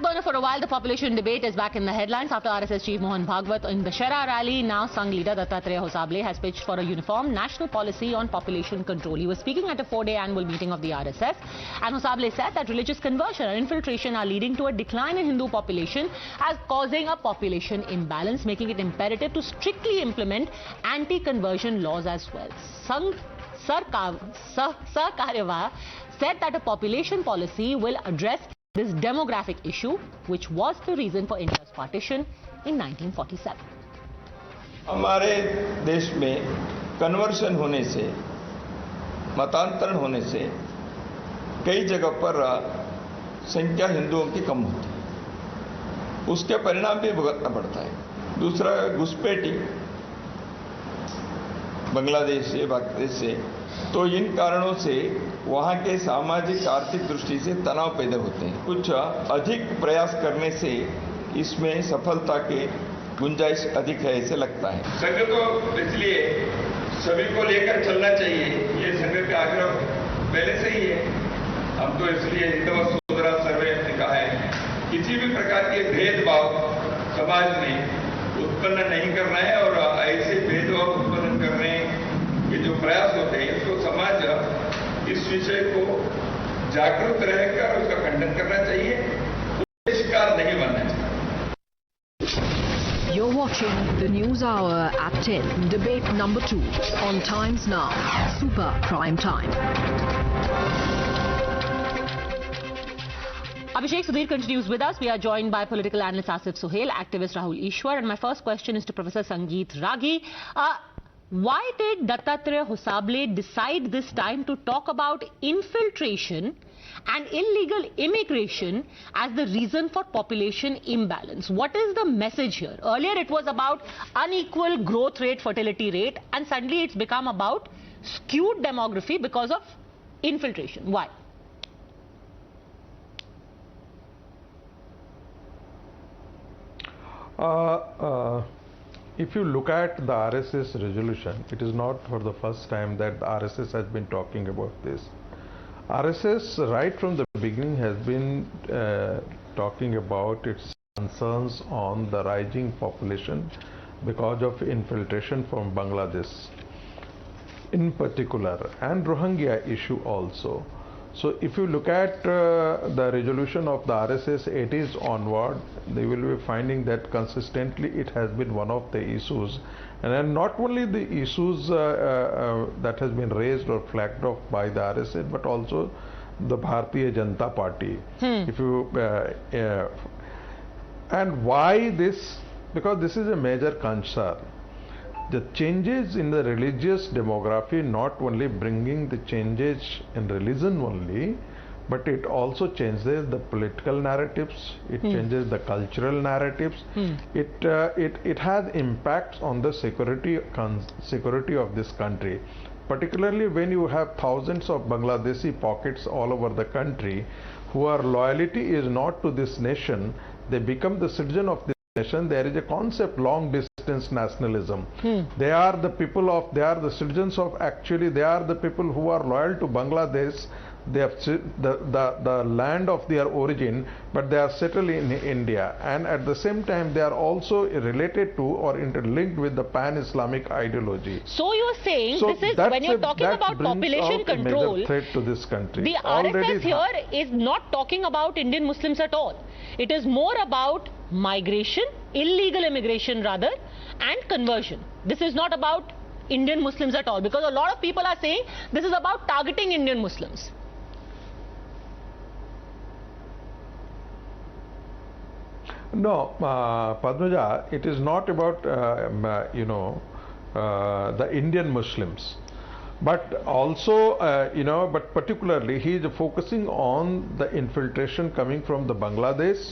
burner for a while, the population debate is back in the headlines after RSS chief Mohan Bhagwat in the Shara rally. Now Sangh leader Dattatreya Hosabale has pitched for a uniform national policy on population control. He was speaking at a 4-day annual meeting of the RSS, and Hosabale said that religious conversion and infiltration are leading to a decline in Hindu population, as causing a population imbalance, making it imperative to strictly implement anti-conversion laws as well. Sangh Sir Karyawah said that a population policy will address this demographic issue, which was the reason for India's partition in 1947. हमारे देश में conversion होने से, मतांतरण होने से कई जगह पर संख्या हिंदुओं की कम होती है, उसके परिणाम भी भुगतना पड़ता है। दूसरा, घुसपैठी बांग्लादेश से, बांग्लादेश से, तो इन कारणों से वहाँ के सामाजिक आर्थिक दृष्टि से तनाव पैदा होते हैं। कुछ अधिक प्रयास करने से इसमें सफलता के गुंजाइश अधिक है ऐसे लगता है। संघ को इसलिए सभी को लेकर चलना चाहिए, ये संघ का आग्रह पहले से ही है। हम तो इसलिए हिंदू सोदरा सर्वे ने कहा है, किसी भी प्रकार के भेदभाव समाज में उत्पन्न नहीं करना है, और ऐसे भेदभाव उत्पन्न करने के जो प्रयास होते हैं, इसको समाज इस विषय को जागरूक रहकर उसका खंडन करना चाहिए, शिकार नहीं बनना चाहिए। You're watching the News Hour at 10, debate number 2 on Times Now, Super Prime Time. Abhishek Sudhir continues with us. We are joined by political analyst Asif Sohail, activist Rahul Easwar, and my first question is to Professor Sangeet Ragi. Why did Dattatreya Hosabale decide this time to talk about infiltration and illegal immigration as the reason for population imbalance? What is the message here? Earlier it was about unequal growth rate, fertility rate, and suddenly it's become about skewed demography because of infiltration. Why? If you look at the RSS resolution, it is not for the first time that the RSS has been talking about this. RSS right from the beginning has been talking about its concerns on the rising population because of infiltration from Bangladesh in particular, and Rohingya issue also. So if you look at the resolution of the RSS 80s onward, they will be finding that consistently it has been one of the issues, and then not only the issues that has been raised or flagged off by the RSS, but also the Bharatiya Janata Party. If you and why this? Because this is a major concern. The changes in the religious demography not only bringing the changes in religion only, but it also changes the political narratives, it changes the cultural narratives, it has impacts on the security of this country, particularly when you have thousands of Bangladeshi pockets all over the country who are loyalty is not to this nation, they become the citizen of this nation. There is a concept long distance nationalism. They are the people of, they are the citizens of, actually they are the people who are loyal to Bangladesh. They have the land of their origin, but they are settled in India, and at the same time they are also related to or interlinked with the pan-Islamic ideology. So you are saying this is when you are talking about population control, major threat to this country. The RSS here is not talking about Indian Muslims at all. It is more about migration, illegal immigration rather, and conversion. This is not about Indian Muslims at all, because a lot of people are saying this is about targeting Indian Muslims. No, Padmaja, it is not about the Indian Muslims, but also but particularly he is focusing on the infiltration coming from the Bangladesh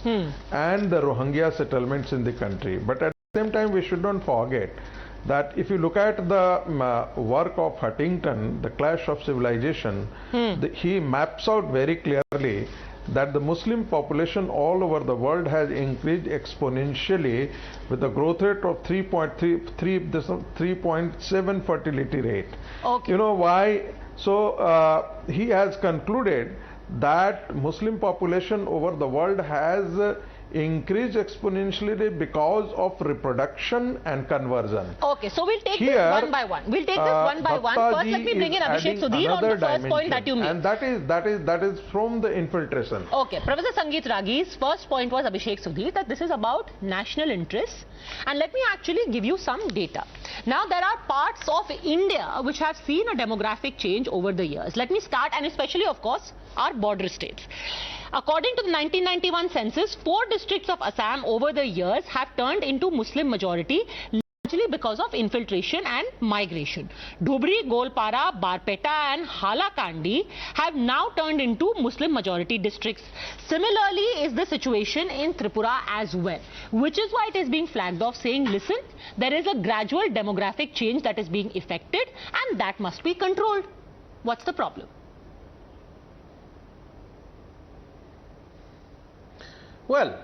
and the Rohingya settlements in the country. But at the same time, we should not forget that if you look at the work of Huntington, The Clash of Civilization, he maps out very clearly that the Muslim population all over the world has increased exponentially with a growth rate of 3.7 fertility rate. Okay. You know why? So he has concluded that Muslim population over the world has increased exponentially because of reproduction and conversion. Okay, so we'll take this one by one. We'll take this one by one. First, let me bring in Abhishek Sudhir on the first point that you made. And that is from the infiltration. Okay, Professor Sangeet Ragi's first point was, Abhishek Sudhir, that this is about national interests. And let me actually give you some data. Now, there are parts of India which have seen a demographic change over the years. Let me start, and especially, of course, our border states. According to the 1991 census, 4 districts of Assam over the years have turned into Muslim majority, largely because of infiltration and migration. Dhubri, Golpara, Barpeta and Halakandi have now turned into Muslim majority districts. Similarly is the situation in Tripura as well, which is why it is being flagged off, saying, listen, there is a gradual demographic change that is being effected and that must be controlled. What's the problem? Well,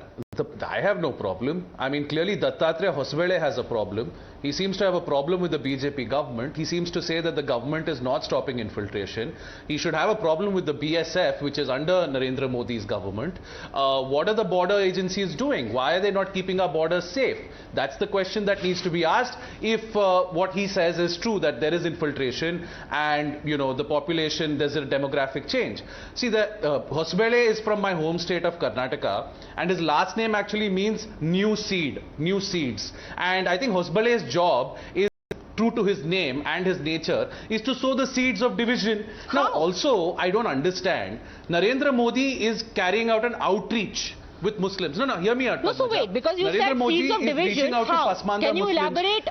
I have no problem. I mean, clearly Dattatreya Hosabale has a problem. He seems to have a problem with the BJP government. He seems to say that the government is not stopping infiltration. He should have a problem with the BSF, which is under Narendra Modi's government. What are the border agencies doing? Why are they not keeping our borders safe? That's the question that needs to be asked if what he says is true, that there is infiltration and, you know, the population, there's a demographic change. See, Hosabale is from my home state of Karnataka, and his last name actually means new seed, new seeds. And I think Hosabale's job is, true to his name and his nature, is to sow the seeds of division. How? Now also, I don't understand, Narendra Modi is carrying out an outreach with Muslims. No, hear me out. No, so wait, because you said seeds of division, how? Can you elaborate?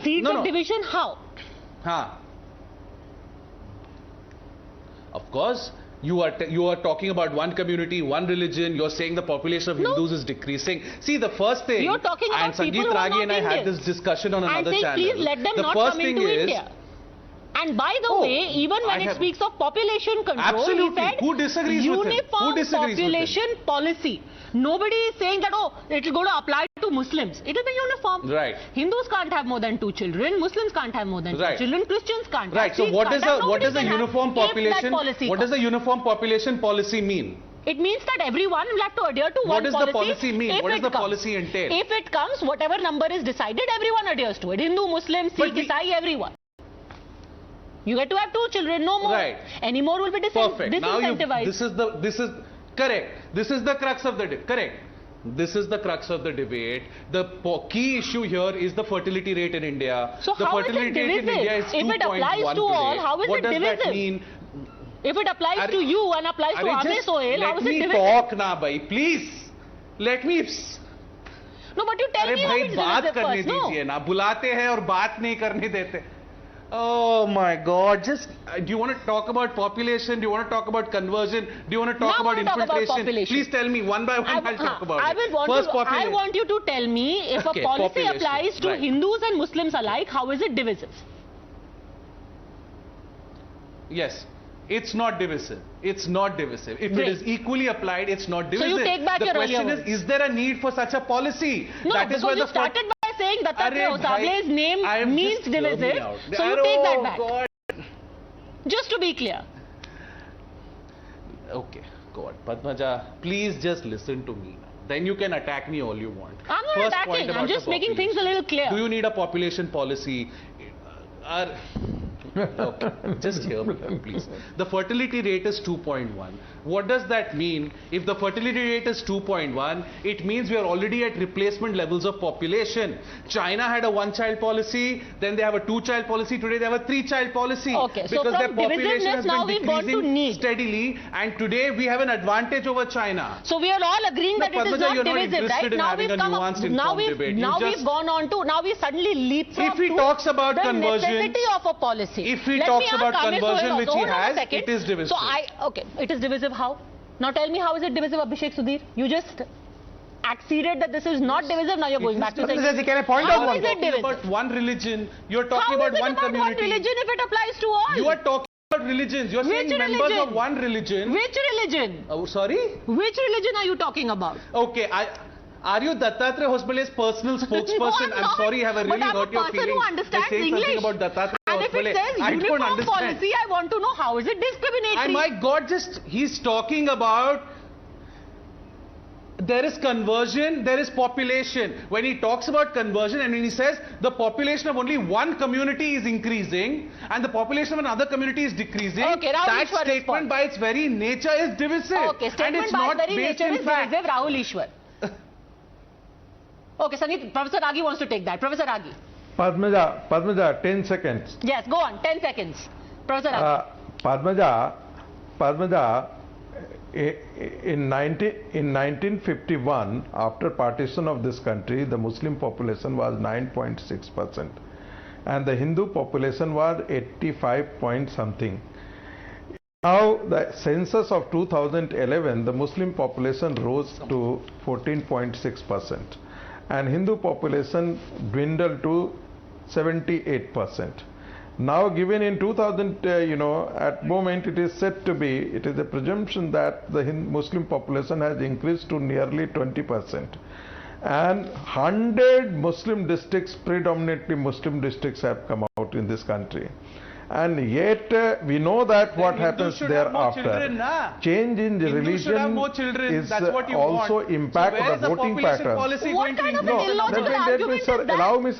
Seeds of division, how? Of course. You are talking about one community, one religion. You're saying the population of Hindus is decreasing. See, the first thing, you're talking about and Sangeet Ragi and I had this discussion on another channel. Please let them not come into India. And by the way, even when it speaks of population control, absolutely. he said Who disagrees with him? uniform population policy. Nobody is saying that, oh, it will go to apply to Muslims. It will be uniform. Right. Hindus can't have more than 2 children. Muslims can't have more than 2 children. Christians can't. Right. So what does a uniform population? What does a uniform population policy mean? It means that everyone will have to adhere to one policy. What does the policy mean? What does the policy entail? If it comes, whatever number is decided, everyone adheres to it. Hindu, Muslim, Sikh, Isai, everyone. You get to have 2 children, no more. Right. Any more will be disincentivized. Now this is correct. This is the crux of the debate. Correct. This is the crux of the debate. The key issue here is the fertility rate in India. So the how is fertility it divisive? Rate in India is 2.1 if it applies to all, how is what it does divisive? That mean? If it applies to you and applies to Ame Sohail, how is it divisive? Let me talk na, bhai. Please. Let me. No, but you tell me how it's divisive first. No. ना बुलाते हैं और बात नहीं करने देते. Oh my God! Just do you want to talk about population? Do you want to talk about conversion? Do you want to talk about infiltration? Please tell me one by one. I'll talk about it. I want you to tell me if a policy applies to Hindus and Muslims alike, how is it divisive? Yes. It's not divisive. It's not divisive. If it is equally applied, it's not divisive. So you take back your earlier words. The question is there a need for such a policy? No, that is because you started by saying Dattatreya Hosabale's name means divisive. So you take that back. God. Just to be clear. Okay, God. Padmaja, please just listen to me. Then you can attack me all you want. I'm not attacking. I'm just making things a little clear. Do you need a population policy? Okay, just hear me, please. The fertility rate is 2.1. What does that mean? If the fertility rate is 2.1, it means we are already at replacement levels of population. China had a 1-child policy, then they have a 2-child policy, today they have a 3-child policy. Okay, because so their from population has now been we've gone to decreasing need. steadily, and today we have an advantage over China. So we are all agreeing that it is not divisive, right? Now we've come up, now we've gone on to, now we suddenly leapfrog if he talks about the necessity of a policy. If he talks about conversion, which he has, it is divisive. So it is divisive how? Now tell me, how is it divisive, Abhishek Sudhir? You just acceded that this is not divisive, now you're going back to saying, can I point how out is it divisive? About one religion, you're talking about one community. How is it about one religion if it applies to all? You are talking about religions, you're saying members of one religion. Which religion? Oh, sorry? Which religion are you talking about? Okay, are you Dattatreya Hosabale's personal spokesperson? No, I'm sorry, have I really hurt your feelings by saying something about Dattatreya And if it says uniform policy, I want to know how is it discriminatory? And my God, he's talking about there is conversion, there is population. When he talks about conversion and when he says the population of only one community is increasing and the population of another community is decreasing, that statement by its very nature is divisive. Okay, statement by its very nature is divisive, Rahul Easwar. Okay, Sangeet, Professor Ragi wants to take that. Professor Ragi. Padmaja, 10 seconds. Yes, go on, 10 seconds. Professor Ragi. Padmaja, in 1951, after partition of this country, the Muslim population was 9.6% and the Hindu population was 85 point something. Now, the census of 2011, the Muslim population rose to 14.6% and Hindu population dwindled to 78%. Now given in 2000, at moment it is said to be, it is a presumption that the Muslim population has increased to nearly 20%. And 100 Muslim districts, predominantly Muslim districts, have come out in this country. And yet we know that what happens thereafter. Change in the religion is also impact on the voting pattern. What kind of an illogical argument is that? Allow me,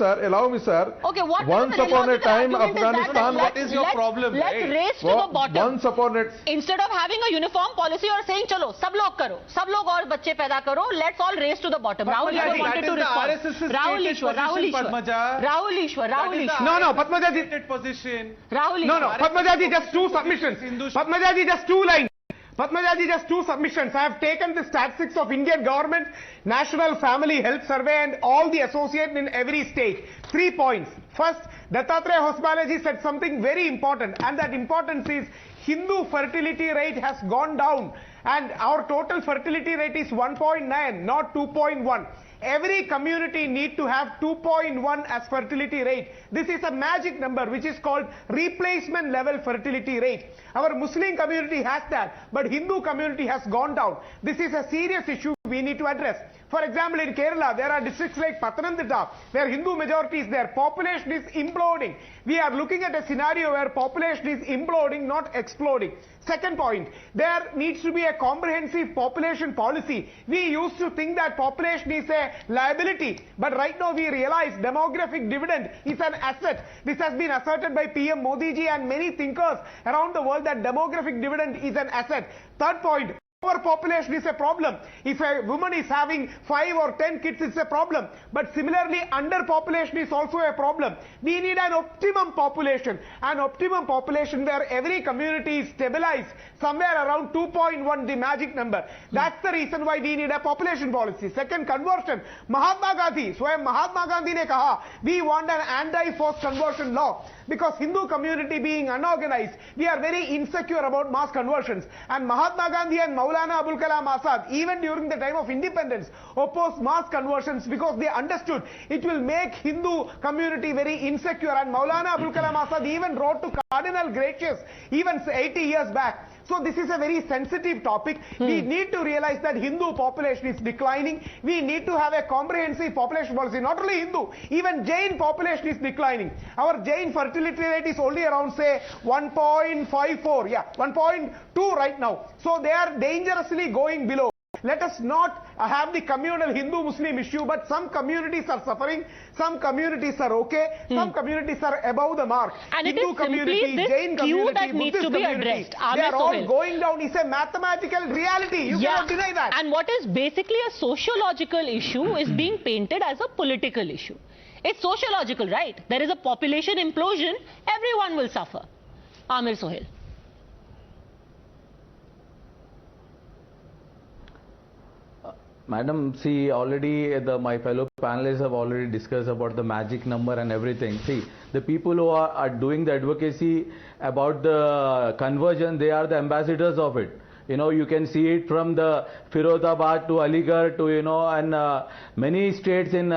sir. Okay, what once upon a time, Afghanistan. What is your problem? Let's race to the bottom. Once upon a. Instead of having a uniform policy or saying, chalo, sab log karo, sab log aur bacche paida karo, let's all race to the bottom. Rahul Easwar wanted to respond. Rahul Easwar. No, Padmaja ji. Position. No, Padmaja ji, just two submissions. Padmaja ji, just two lines. Padmaja ji, just two submissions. I have taken the statistics of Indian government, National Family Health Survey and all the associated in every state. 3 points. First, Dattatreya Hosabale ji said something very important, and that importance is Hindu fertility rate has gone down and our total fertility rate is 1.9, not 2.1. Every community need to have 2.1 as fertility rate. This is a magic number which is called replacement level fertility rate. Our Muslim community has that, but Hindu community has gone down. This is a serious issue we need to address. For example, in Kerala, there are districts like Pathanamthitta, where Hindu majority is there. Population is imploding. We are looking at a scenario where population is imploding, not exploding. Second point, there needs to be a comprehensive population policy. We used to think that population is a liability, but right now we realize demographic dividend is an asset. This has been asserted by PM Modi ji and many thinkers around the world that demographic dividend is an asset. Third point, overpopulation is a problem. If a woman is having 5 or 10 kids, it's a problem. But similarly, underpopulation is also a problem. We need an optimum population. An optimum population where every community is stabilized somewhere around 2.1, the magic number. That's the reason why we need a population policy. Second, conversion. Mahatma Gandhi, Swayam Mahatma Gandhi ne kaha, we want an anti-forced conversion law. Because Hindu community being unorganized, we are very insecure about mass conversions. And Mahatma Gandhi and Maulana Abul Kalam Azad, even during the time of independence, opposed mass conversions because they understood it will make Hindu community very insecure. And Maulana Abul Kalam Azad even wrote to Cardinal Gracious, even 80 years back. So this is a very sensitive topic. We need to realize that Hindu population is declining. We need to have a comprehensive population policy. Not only Hindu, even Jain population is declining. Our Jain fertility rate is only around, say, 1.54, 1.2 right now. So they are dangerously going below. Let us not have the communal Hindu-Muslim issue, but some communities are suffering, some communities are okay, some communities are above the mark. And Hindu it is simply this Jain queue that needs to be addressed. They are all going down. It's a mathematical reality. You cannot deny that. And what is basically a sociological issue is being painted as a political issue. It's sociological, right? There is a population implosion, everyone will suffer. Amir Sohail. Madam, see, already my fellow panelists have already discussed about the magic number and everything. See, the people who are doing the advocacy about the conversion, they are the ambassadors of it. You know, you can see it from the Firozabad to Aligarh to, and many states in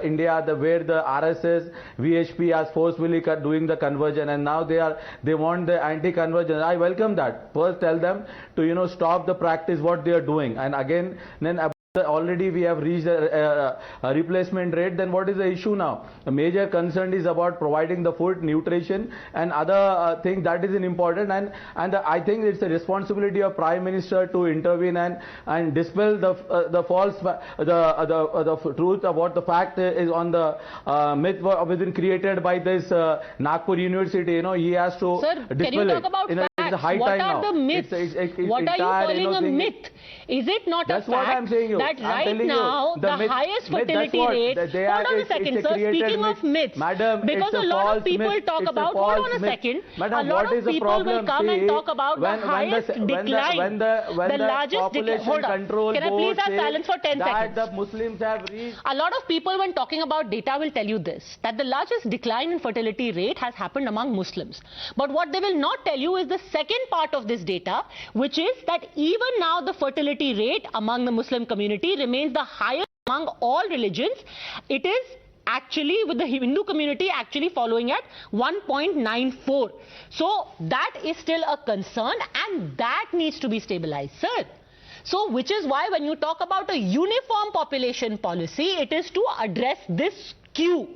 India where the RSS, VHP are forcefully doing the conversion, and now they want the anti-conversion. I welcome that. First tell them to, stop the practice what they are doing, and again, then already we have reached a replacement rate, then what is the issue now? A major concern is about providing the food, nutrition and other things. That is important, and I think it's a responsibility of Prime Minister to intervene and dispel the false, the truth about the fact is on the myth within created by this Nagpur University. You know, he has to Sir, dispel can you talk about it. It's a high what time are now. the myths? What are you calling a myth? Is it not That's a what fact I'm saying you. that I'm right telling now you, the myth, highest myth, fertility rate? Hold on a second, sir. Speaking of myths, Madam, because a lot of people talk about. Hold on a second. Madam, a lot what of is the people problem? will come and talk about the highest decline, the largest decline. Hold on. Can I please have silence for 10 seconds? The Muslims have reached. A lot of people, when talking about data, will tell you this, that the largest decline in fertility rate has happened among Muslims. But what they will not tell you is the second part of this data, which is that even now the fertility rate among the Muslim community remains the highest among all religions. It is actually, with the Hindu community actually following at 1.94. So that is still a concern, and that needs to be stabilized, sir. So, which is why when you talk about a uniform population policy, it is to address this skew.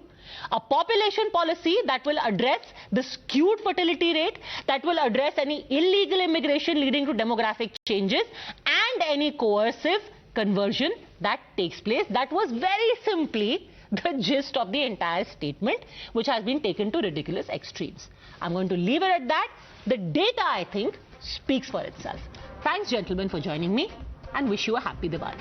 A population policy that will address the skewed fertility rate, that will address any illegal immigration leading to demographic changes, and any coercive conversion that takes place. That was very simply the gist of the entire statement, which has been taken to ridiculous extremes. I'm going to leave it at that. The data, I think, speaks for itself. Thanks, gentlemen, for joining me, and wish you a happy Diwali.